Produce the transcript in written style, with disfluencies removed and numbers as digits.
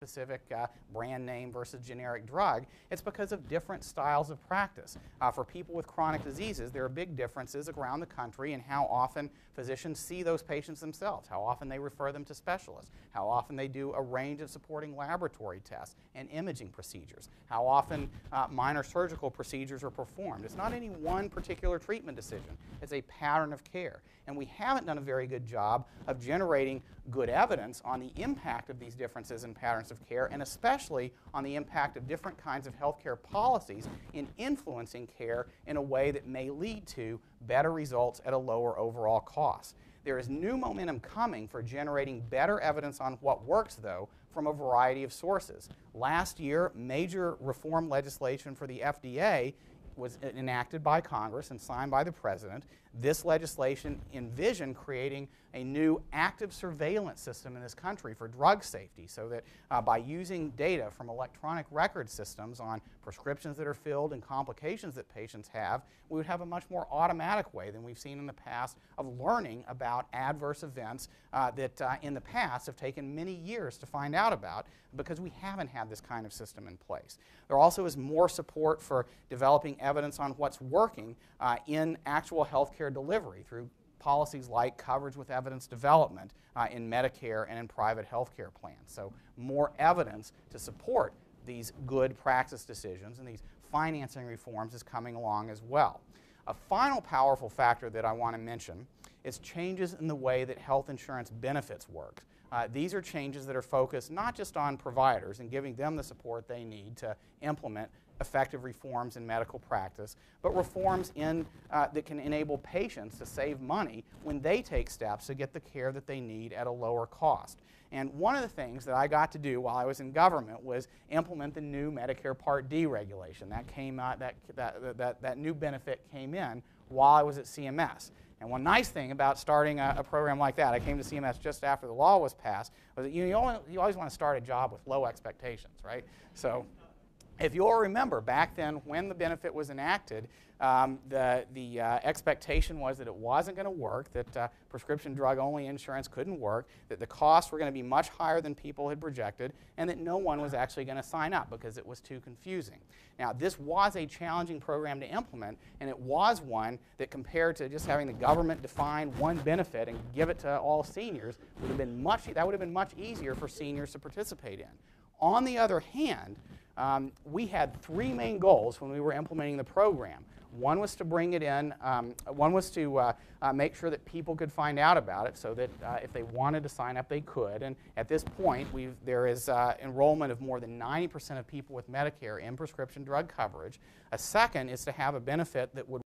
specific brand name versus generic drug. It's because of different styles of practice. For people with chronic diseases, there are big differences around the country in how often physicians see those patients themselves, how often they refer them to specialists, how often they do a range of supporting laboratory tests and imaging procedures, how often minor surgical procedures are performed. It's not any one particular treatment decision. It's a pattern of care. And we haven't done a very good job of generating good evidence on the impact of these differences in patterns of care, and especially on the impact of different kinds of healthcare policies in influencing care in a way that may lead to better results at a lower overall cost. There is new momentum coming for generating better evidence on what works, though, from a variety of sources. Last year, major reform legislation for the FDA was enacted by Congress and signed by the President. This legislation envisioned creating a new active surveillance system in this country for drug safety, so that by using data from electronic record systems on prescriptions that are filled and complications that patients have, we would have a much more automatic way than we've seen in the past of learning about adverse events that in the past have taken many years to find out about, because we haven't had this kind of system in place. There also is more support for developing evidence on what's working in actual healthcare delivery through policies like coverage with evidence development in Medicare and in private healthcare plans. So more evidence to support these good praxis decisions and these financing reforms is coming along as well. A final powerful factor that I want to mention is changes in the way that health insurance benefits work. These are changes that are focused not just on providers and giving them the support they need to implement effective reforms in medical practice, but reforms that can enable patients to save money when they take steps to get the care that they need at a lower cost. And one of the things that I got to do while I was in government was implement the new Medicare Part D regulation. That came that new benefit came in while I was at CMS. And one nice thing about starting a program like that, I came to CMS just after the law was passed, was that you always want to start a job with low expectations, right? So if you'll remember, back then when the benefit was enacted, the expectation was that it wasn't going to work, that prescription drug-only insurance couldn't work, that the costs were going to be much higher than people had projected, and that no one was actually going to sign up because it was too confusing. Now, this was a challenging program to implement, and it was one that, compared to just having the government define one benefit and give it to all seniors, would have been much easier for seniors to participate in. On the other hand, we had three main goals when we were implementing the program. One was to bring it in, one was to make sure that people could find out about it, so that if they wanted to sign up, they could. And at this point, there is enrollment of more than 90% of people with Medicare in prescription drug coverage. A second is to have a benefit that would